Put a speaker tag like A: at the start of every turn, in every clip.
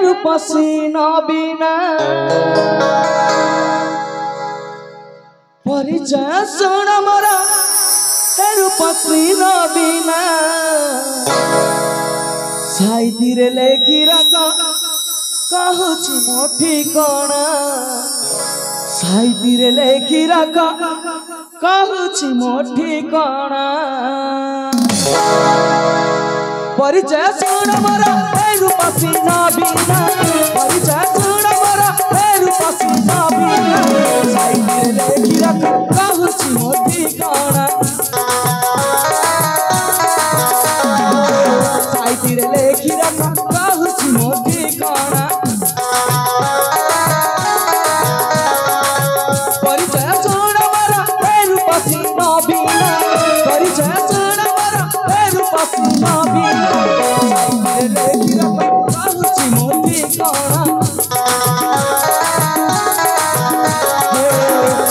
A: रूपसी नबीना परिचय सुन मोर हे रूपसी नबीना साइदिरे लेखी रख कहूची मो ठिकाना साइदिरे लेखी रख कहूची मो ठिकाना परिचय सुन मोर हे रूपसी नबीना परिचय सुन मोर हे रूपसी नबीना साइदिरे लेखी रख कहूची मो ठिकाना साइदिरे लेखी रख कहूची मो ठिकाना परिचय सुन मोर हे रूपसी नबीना परिचय सुन मोर हे रूपसी नबीना साइदिरे लेखी रख कहूची मो ठिकाना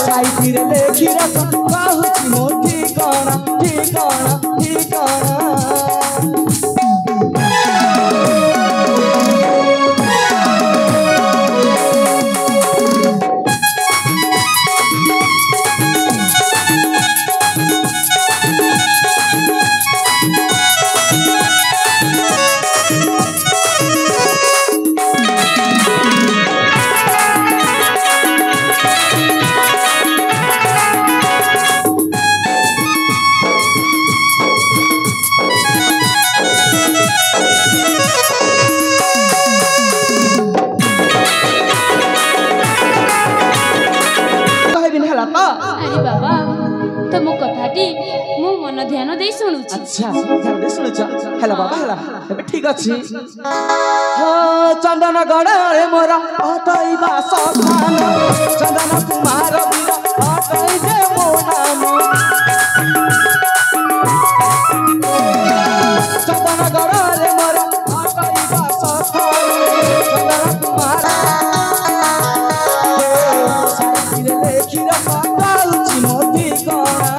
A: साइदिरे लेखी रख कहूची मो ठिकाना ठिकाना ठिकाना
B: अरे बाबा तुम कथाटी मु मन ध्यान दे सुनु
A: अच्छा ध्यान दे सुनु हेला बाबा हेला एबे ठीक अछि हो चंदन गड़े मोरा अटैबा सखान चंदन कुमार बिना अटै जे मो नाम चंदन गड़े मोरा अटैबा सखान चंदन कुमार लेखी रखा कहूची मो ठिकाना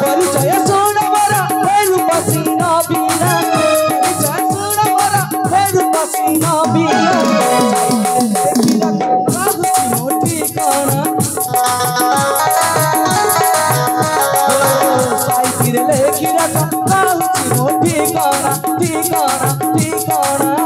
A: परिचय सुन मोर हे रूपसी नबीना परिचय सुन मोर हे रूपसी नबीना लेखी रखा कहूची मो ठिकाना साइदिरे लेखी रखा कहूची मो ठिकाना ठिकाना ठिकाना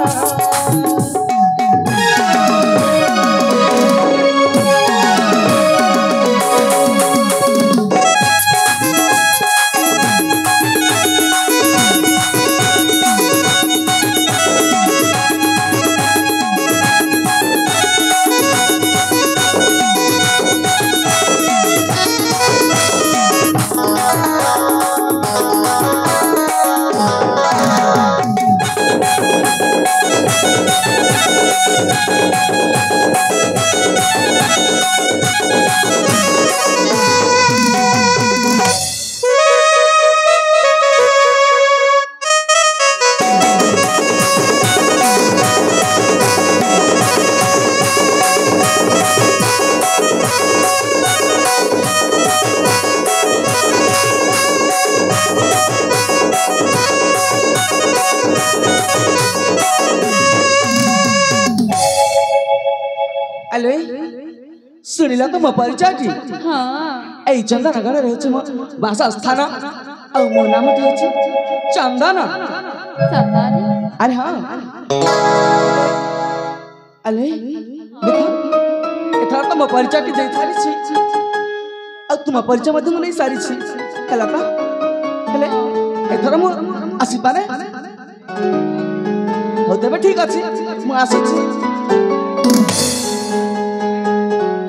A: सुनिला तो मो परिचय की
B: हाँ
A: ए चंदन गड़े रहछ मो भाषा स्थान आ मो नाम होछि चंदन
B: सतारी
A: अरे हां अले देखो एथार तो मो परिचय की जई थारी छी आ तुम परिचय मते मो नहीं सारी छी हला का हले एथार मो आसी पारे हो देबे ठीक अछि मो आसी छी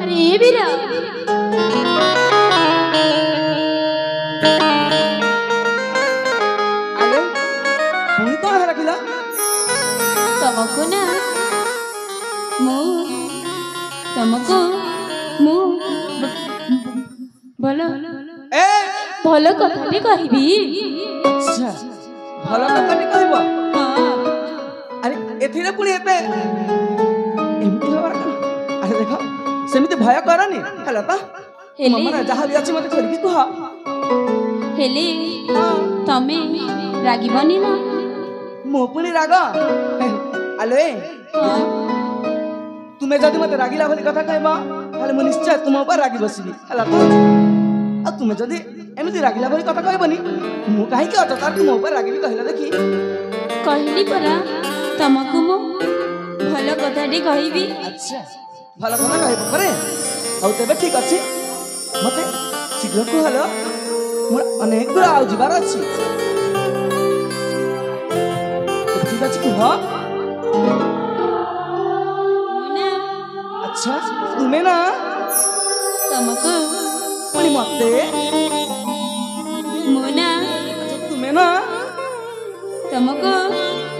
B: अरे बीरा
A: अरे पुणी तो है रखिला
B: तुमको ना मु तुमको मु भलो
A: ए
B: भलो कथाटी कहबी
A: अच्छा भलो कथाटी कहबो
B: हां
A: अरे एथिरे पुणी एते एमती हबार का अरे देखो सेमिति भय करनी हला त मम्मा जहा भी अछि मते खोली की कह
B: हेले तमे रागिबनी ना
A: ମୁଁ ପୁଣି ରାଗ ଆଲୋ ତୁମେ ଯଦି ମତେ ରାଗିଲା ବୋଲି କଥା କହିବ ତାହେଲେ ମୁଁ ନିଶ୍ଚୟ ତୁମ ଉପରେ ରାଗି ବସିବି ହେଲା ତ ଆଉ ତୁମେ ଯଦି ଏମିତି ରାଗିଲା ବୋଲି କଥା କହିବନି ମୁଁ କାହିଁକି ଅଯଥାରେ ତୁମ ଉପରେ ରାଗିବି କହିଲ ଦେଖି
B: କହିଲି ପରା ତମକୁ ମୁଁ ଭଲ କଥାଟି କହିବି।
A: ଆଚ୍ଛା ଭଲ କଥା କହିବ ପରେ ଆଉ ତେବେ ଠିକ ଅଛି ମତେ ଶୀଘ୍ର କୁହଲ ମୋର ଅନେକ ଦୂର ଆଉ ଯିବାର ଅଛି ଠିକ ଅଛି କୁହ। अच्छा तुम्हें ना
B: तमको
A: पुणी मते
B: मुना
A: अच्छा तुम्हें ना
B: तमको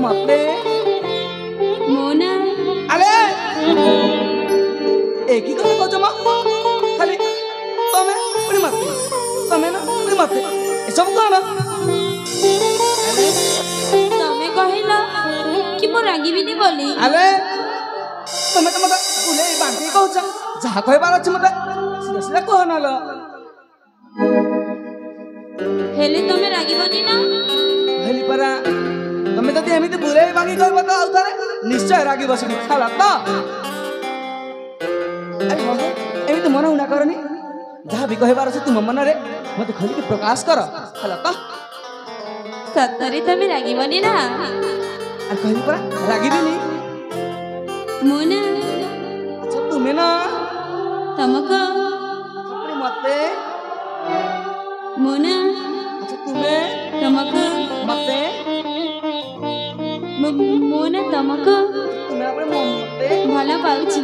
A: मते
B: मुना
A: अरे एक ही কথা কইছো মা খালি তুমি পুणी मते তুমি না পুणी मते এসব কো না
B: তুমি কহিলা কি মো রাগিবিনি বলি
A: আরে তুমি তো মতে বুলে বাঁধি কହୁଛ ଯାହା କହିବାର ଅଛି ମତେ ସିଧା ସିଧା କହ ନଲ
B: ହେଲେ ତମେ ରାଗିବନି ନା
A: ହେଲି ପରା ତମେ ଯଦି ଏମିତି ବୁଲେଇ ବାଙ୍କି କହିବ ତ ଆଉ ଥରେ ନିଶ୍ଚୟ ରାଗି ବସିବି ହେଲା ତ ଆରେ ବାବୁ ଏମିତି ମନ ଉଣା କରନି ଯାହା ବି କହିବାର ଅଛି ତୁମ ମନରେ ମତେ ଖୋଲିକି ପ୍ରକାଶ କର ହେଲା ତ
B: ସତରେ ତମେ ରାଗିବନି ନା
A: ଆରେ କହିଲି ପରା ରାଗିବିନି
B: ମୁନା
A: ଆଚ୍ଛା ତୁମେ ନା
B: ତମକୁ
A: ପୁଣି ମତେ
B: ମୁନା
A: ଆଚ୍ଛା ତୁମେ
B: ତମକୁ
A: ମତେ
B: ମୁନା ତମକୁ
A: ତୁମେ ପୁଣି ମତେ
B: ଭଲ ପାଉଛି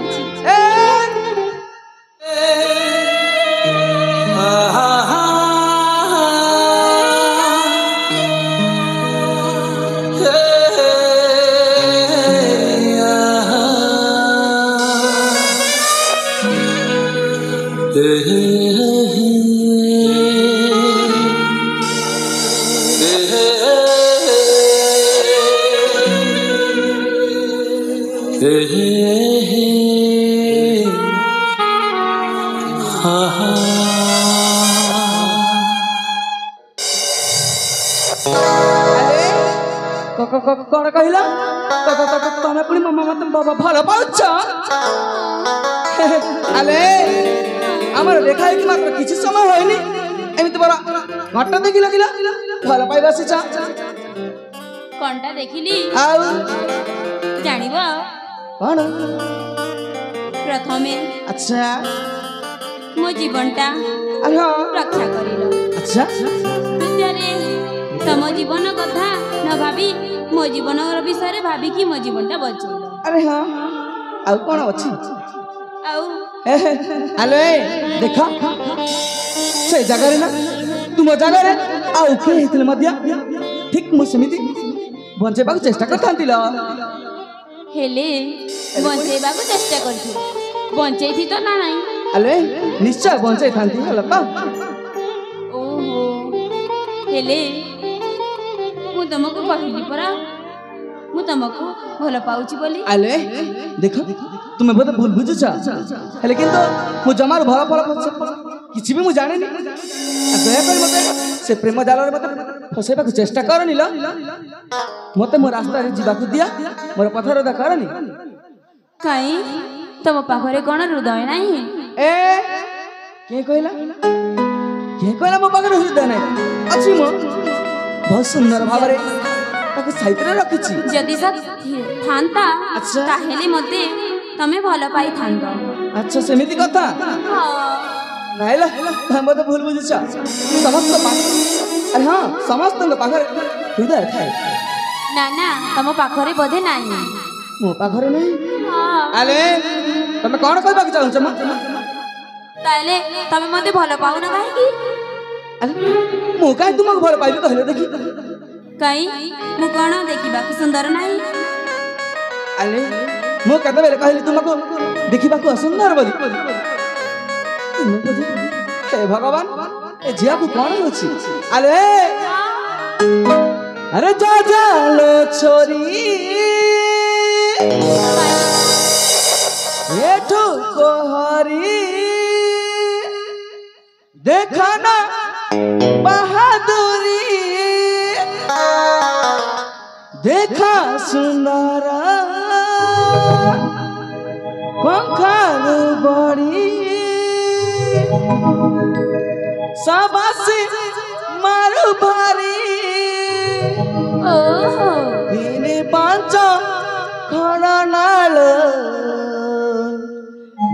A: କଣ କହିଲ ତମେ ପୁଣି ମତେ ଭଲ ପାଉଛ ଆଲେ ଆମର ଦେଖା ହେଇକି ମାତ୍ର କିଛି ସମୟ ହয়নি ଏମିତି ବଡ ଘଟ ଦେଖି ଲାଗିଲା ଭଲ ପାଇ ବସିଛ
B: କଣଟା ଦେଖିଲି
A: ଆଉ
B: ଜାଣିବ
A: କଣ
B: ପ୍ରଥମେ
A: ଆଚ୍ଛା
B: ମୋ ଜୀବନଟା
A: ଆରେ ହଁ
B: ରକ୍ଷା କରିଲ
A: ଆଚ୍ଛା
B: ଦ୍ୱିତୀୟରେ ତମ ଜୀବନ କଥା ନ ଭାବି ମୋ ଜୀବନ ବିଷୟରେ ଭାବିକି ମୋ ଜୀବନଟା ବଞ୍ଚେଇଲ
A: ଆରେ ହଁ ଆଉ କଣ ଅଛି
B: ଆଉ
A: ଆଲେ ଦେଖ ସେ ଜାଗାରେ ନା ତୁମ ଜାଗାରେ ଆଉ କିଏ ହେଇଥିଲେ ମଧ୍ୟ ଠିକ ମୁଁ ସେମିତି ବଞ୍ଚେଇବାକୁ ଚେଷ୍ଟା କରିଥାନ୍ତି
B: ହେଲେ ବଞ୍ଚେଇବାକୁ ଚେଷ୍ଟା କରିଥିଲି ବଞ୍ଚେଇଥି ତ ନା ନାହିଁ
A: ଆଲେ ନିଶ୍ଚୟ ବଞ୍ଚେଇଥାନ୍ତି ହେଲା ତ
B: ଓହୋ ହେଲେ ମୁଁ ତମକୁ କହିଲି ପରା ମୁଁ ତମକୁ ଭଲ ପାଉଛି ବୋଲି
A: ଆଲେ ଦେଖ ତୁମେ ବୋଧେ ଭୁଲ ବୁଝୁଛ ହେଲେ କିନ୍ତୁ ମୁଁ ଜମାରୁ ଭଲ ଫଳ କିଛି ବି ମୁଁ ଜାଣିନି ଦୟାକରି ମତେ ସେ ପ୍ରେମ ଜାଲରେ ମତେ ଫସେଇବାକୁ ଚେଷ୍ଟା କରନି ମତେ ମୋ ରାସ୍ତାରେ ଯିବାକୁ ଦିଅ ମୋର ପଥ ରୋଧ କରନି
B: କାଇଁ ତମ ପାଖରେ କଣ ହୃଦୟ ନାହିଁ
A: କିଏ କହିଲା ମୋ ପାଖରେ ହୃଦୟ ନାହିଁ ଅଛି ମୁଁ ବହୁତ ସୁନ୍ଦର ଭାବରେ ତାକୁ ସାଇତିରେ ରଖିଛି
B: ଯଦି ଥାନ୍ତା
A: ଆଚ୍ଛା
B: ତାହେଲେ ମତେ ତମେ ଭଲ ପାଇଥାନ୍ତ
A: ଆଚ୍ଛା ସେମିତି କଥା ନାଇଲା ତମେ ମତେ ଭୁଲ ବୁଝୁଛ ସମସ୍ତ ଆରେ ହଁ ସମସ୍ତଙ୍କ ପାଖରେ ହୃଦୟ ଥାଏ
B: ନା ନା ତମ ପାଖରେ ବୋଧେ ନାହିଁ
A: ମୋ ପାଖରେ ନାହିଁ ଆରେ ତମେ କଣ କହିବାକୁ ଚାହୁଁଛ
B: ତାହେଲେ ତମେ ମତେ ଭଲ ପାଉନ କାହିଁକି
A: ମୁଁ କାହିଁ ତୁମକୁ ଭଲ ପାଇବି କହିଲେ ଦେଖି
B: କାଇଁ ମୁଁ କଣ ଦେଖିବାକୁ ସୁନ୍ଦର ନାହିଁ
A: ଆରେ ମୁଁ କେତେବେଳେ କହିଲି ତୁମକୁ ଦେଖିବାକୁ ଅସୁନ୍ଦର ବୋଲି हे भगवान ए झिया को कौन होची अरे अरे जा जा लो छोरी ये ठुको हरी देखा ना बहादुरी देखा सुंदर पंखारू बड़ी सबसे मारू भारी
B: ओहो
A: दिन पांच खड़नाल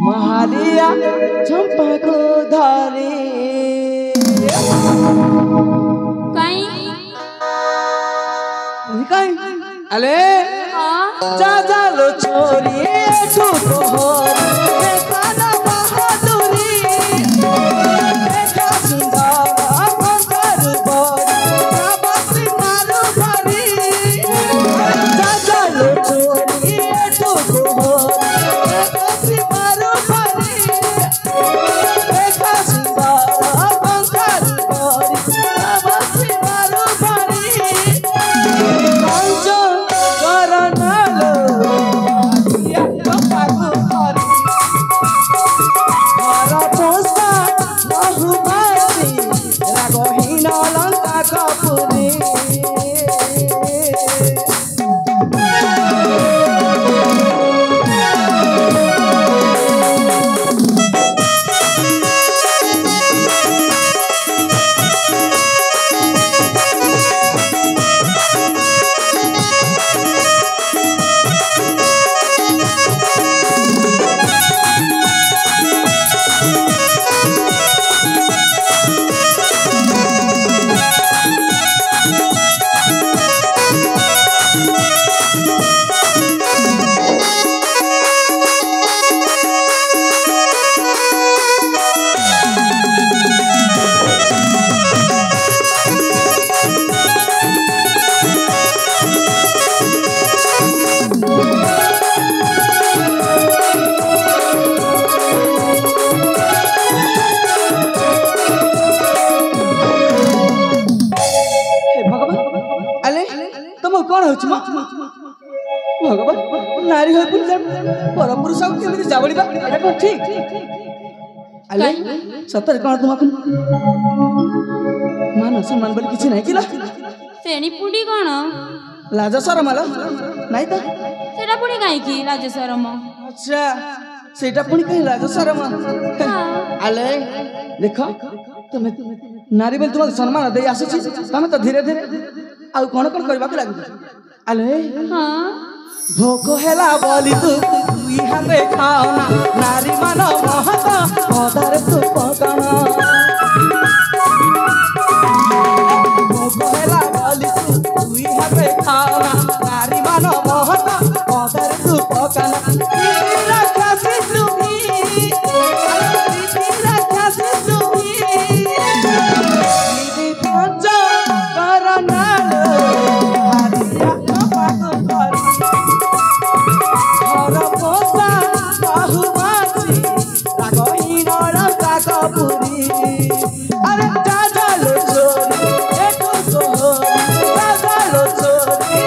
A: महालिया चंपा को धारी
B: कहीं
A: अले
B: हाँ
A: जा लो छोरी छूटो हो देखा ना बहादुरी देखा सुंदर पंखारू बड़ी सबसे मारू भारी जा लो छोरी छूटो हो सबसे मारू भारी देखा सुंदर पंखारू बड़ी सबसे मारू भारी पंच करनालो आदिया कपाकु हरी हर पोसा बहुमारी रागहीन लंका कपुरी कौन होची मा भगवान नारी होय पुरुष पर पुरुष केमिति जाबळिबा एटा कोन ठीक अले सतर कोन तुमक मान सम्मान बोली किछि नाही किला
B: सेणी पुडी कोन
A: लाज शरम आला नाही त
B: सेटा पुडी काई की लाज शरम
A: अच्छा सेटा पुडी काई लाज शरम अले देखो तुमे नारी बेल तुमक सम्मान दे आसुची तमे तो धीरे धीरे आ कोन कोन करबा के लागु अले
B: हां
A: भोको हेला बोली तू तुई हाथे खाओ ना नारी मान महत पदर तू पकाना भोको हेला बोली तू तुई हाथे खाओ ना नारी मान महत पदर तू पकाना तेरा खासी तुमी तेरा खासी तुमी निधि पंच करनाल आदिया कपाकु हरी हर पोसा बहुमासी रागहीन लंका कपुरी अरे जा लो छोरी एठो सोहरी जा लो छोरी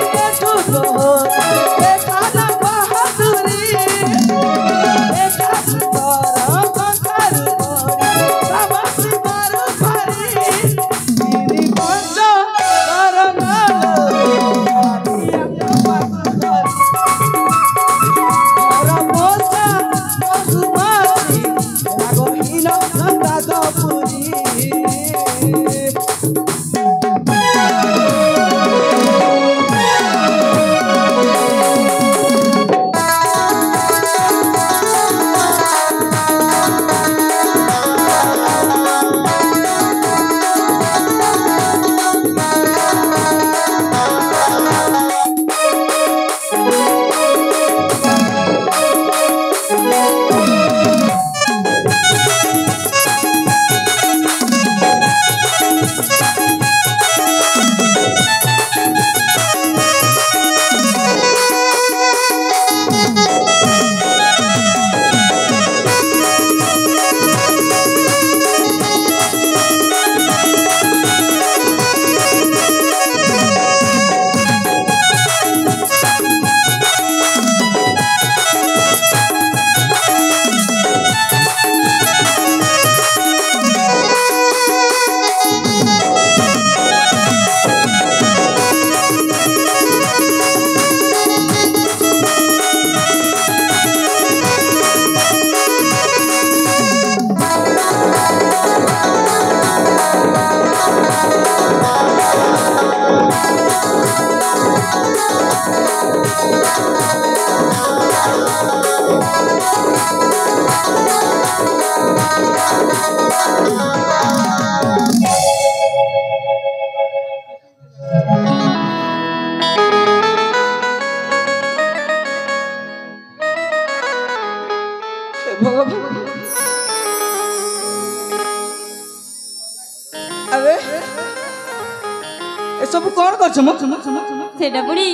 A: করছো মো
B: সেটা বুড়ি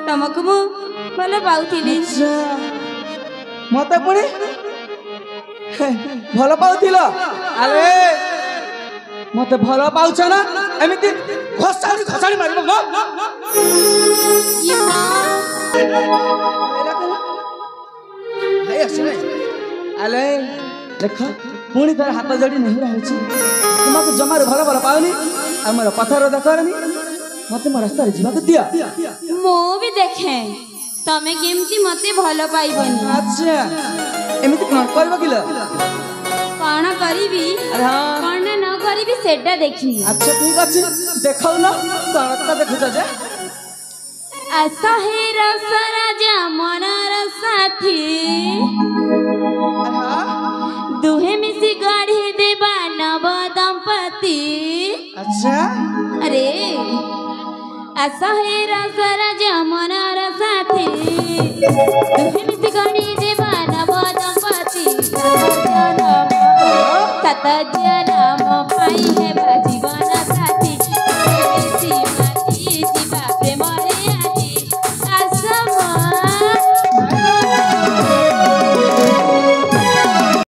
B: তোমাকে মু ভাল পাউଥିଲି
A: মতে পুଣି ଭଲ ପାଉଥିଲ ଆରେ ମତେ ଭଲ ପାଉଛ ନା ଏମିତି ଘଷାଣି ଘଷାଣି ମାରିବ ନା
B: ଇଏ ମା
A: ଆଲେ ଦେଖ ପୁଣି ତାର ହାତ ଯୋଡ଼ି ନେହୁରା ହେଉଛି ତୁମକୁ ଜମାରୁ ଭଲ ଭଲ ପାଉନି ଆମର ପଥର ଦେଖନି ମତେ ମୋ ରାସ୍ତାରେ ଯିବାକୁ ଦିଅ
B: ମୁଁ ବି ଦେଖେ ତମେ କେମିତି ମତେ ଭଲ ପାଇବନି
A: ଆଚ୍ଛା ଏମିତି କଣ କରିବ କିଲ
B: କଣ କରିବି
A: ଆରେ ହଁ
B: କଣ ନ କରିବି ସେଟା ଦେଖିବି
A: ଆଚ୍ଛା ଠିକ ଅଛି ଦେଖାଉନ କଣ ଦେଖୁଛ ଯେ
B: ଆସ ହେ ରସ ରାଜା ମନର ସାଥୀ ଦୁହେଁ ମିଶି ଗଢ଼ି ଦେବା ନବ ଦମ୍ପତି
A: ଆଚ୍ଛା
B: अरे आशा है रस राजा मनर साथी दुहे मिसी गणी देवा नव दंपति सत जन्म पाई है